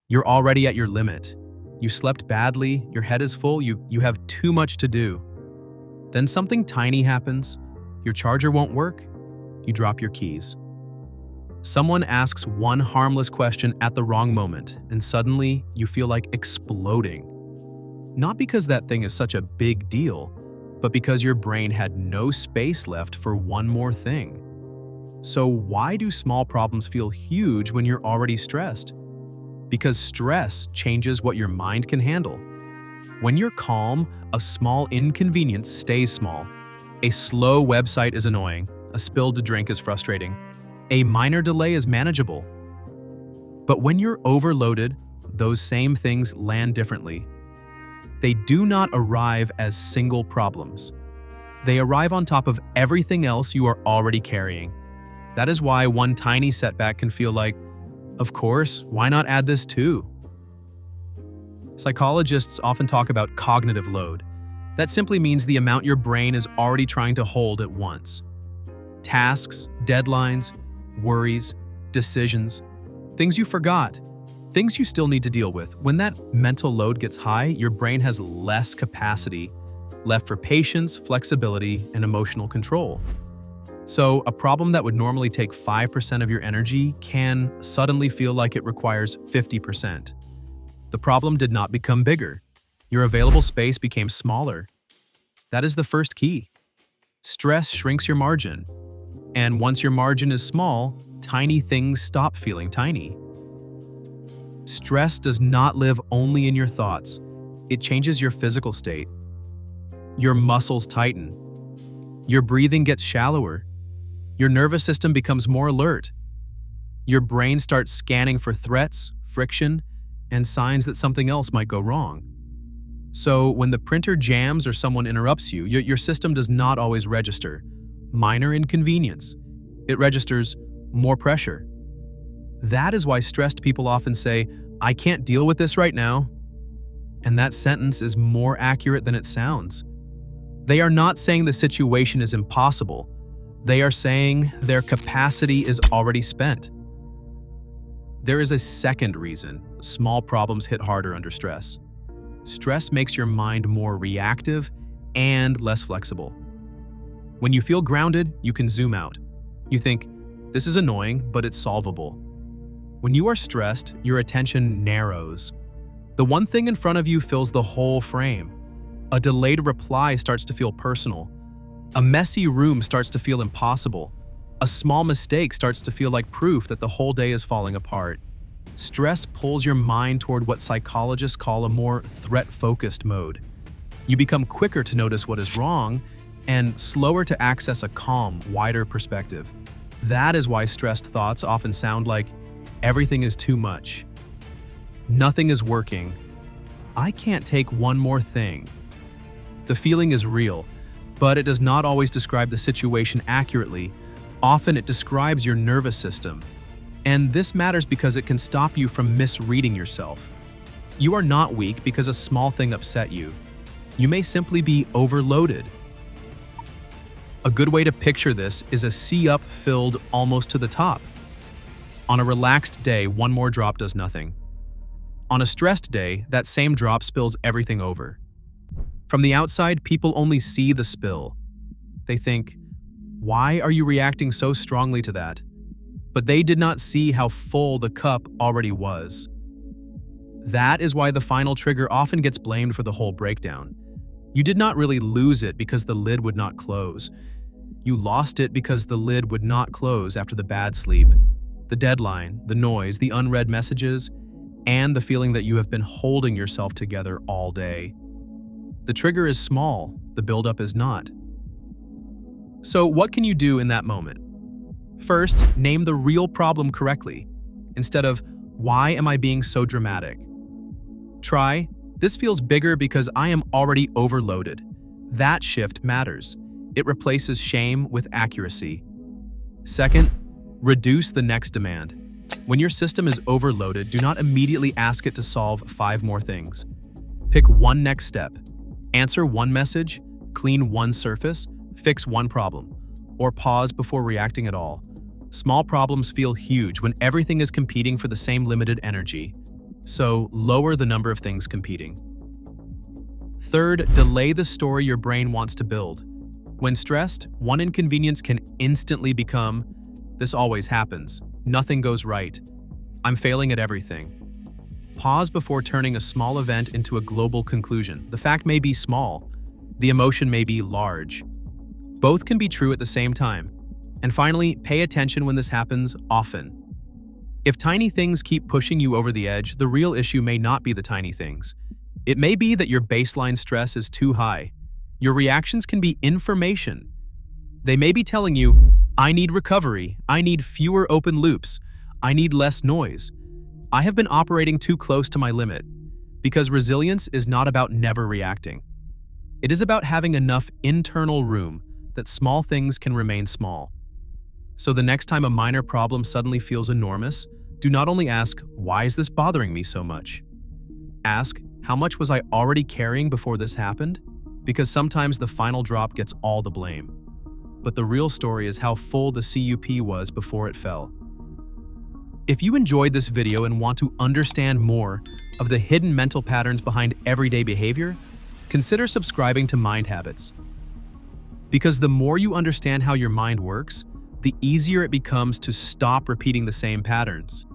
You're already at your limit. You slept badly, your head is full, you have too much to do. Then something tiny happens. Your charger won't work. You drop your keys. Someone asks one harmless question at the wrong moment, and suddenly you feel like exploding. Not because that thing is such a big deal, but because your brain had no space left for one more thing. So why do small problems feel huge when you're already stressed? Because stress changes what your mind can handle. When you're calm, a small inconvenience stays small. A slow website is annoying, a spilled drink is frustrating, a minor delay is manageable. But when you're overloaded, those same things land differently. They do not arrive as single problems. They arrive on top of everything else you are already carrying. That is why one tiny setback can feel like, of course, why not add this too? Psychologists often talk about cognitive load. That simply means the amount your brain is already trying to hold at once. Tasks, deadlines, worries, decisions, things you forgot, things you still need to deal with. When that mental load gets high, your brain has less capacity left for patience, flexibility, and emotional control. So a problem that would normally take 5% of your energy can suddenly feel like it requires 50%. The problem did not become bigger. Your available space became smaller. That is the first key. Stress shrinks your margin. And once your margin is small, tiny things stop feeling tiny. Stress does not live only in your thoughts. It changes your physical state. Your muscles tighten. Your breathing gets shallower. Your nervous system becomes more alert. Your brain starts scanning for threats, friction, and signs that something else might go wrong. So when the printer jams or someone interrupts you, your system does not always register minor inconvenience. It registers more pressure. That is why stressed people often say, "I can't deal with this right now." And that sentence is more accurate than it sounds. They are not saying the situation is impossible. They are saying their capacity is already spent. There is a second reason small problems hit harder under stress. Stress makes your mind more reactive and less flexible. When you feel grounded, you can zoom out. You think, this is annoying, but it's solvable. When you are stressed, your attention narrows. The one thing in front of you fills the whole frame. A delayed reply starts to feel personal. A messy room starts to feel impossible. A small mistake starts to feel like proof that the whole day is falling apart. Stress pulls your mind toward what psychologists call a more threat-focused mode. You become quicker to notice what is wrong and slower to access a calm, wider perspective. That is why stressed thoughts often sound like, everything is too much. Nothing is working. I can't take one more thing. The feeling is real, but it does not always describe the situation accurately. Often it describes your nervous system. And this matters because it can stop you from misreading yourself. You are not weak because a small thing upset you. You may simply be overloaded. A good way to picture this is a C-up filled almost to the top. On a relaxed day, one more drop does nothing. On a stressed day, that same drop spills everything over. From the outside, people only see the spill. They think, why are you reacting so strongly to that? But they did not see how full the cup already was. That is why the final trigger often gets blamed for the whole breakdown. You did not really lose it because the lid would not close. You lost it because the lid would not close after the bad sleep, the deadline, the noise, the unread messages, and the feeling that you have been holding yourself together all day. The trigger is small, the buildup is not. So what can you do in that moment? First, name the real problem correctly, instead of, why am I being so dramatic? Try, this feels bigger because I am already overloaded. That shift matters. It replaces shame with accuracy. Second, reduce the next demand. When your system is overloaded, do not immediately ask it to solve 5 more things. Pick one next step. Answer one message, clean one surface, fix one problem, or pause before reacting at all. Small problems feel huge when everything is competing for the same limited energy. So lower the number of things competing. Third, delay the story your brain wants to build. When stressed, one inconvenience can instantly become, "This always happens. Nothing goes right. I'm failing at everything." Pause before turning a small event into a global conclusion. The fact may be small, the emotion may be large. Both can be true at the same time. And finally, pay attention when this happens often. If tiny things keep pushing you over the edge, the real issue may not be the tiny things. It may be that your baseline stress is too high. Your reactions can be information. They may be telling you, "I need recovery, I need fewer open loops, I need less noise. I have been operating too close to my limit." Because resilience is not about never reacting. It is about having enough internal room that small things can remain small. So the next time a minor problem suddenly feels enormous, do not only ask, "Why is this bothering me so much?" Ask, "How much was I already carrying before this happened?" Because sometimes the final drop gets all the blame. But the real story is how full the cup was before it fell. If you enjoyed this video and want to understand more of the hidden mental patterns behind everyday behavior, consider subscribing to Mind Habits. Because the more you understand how your mind works, the easier it becomes to stop repeating the same patterns.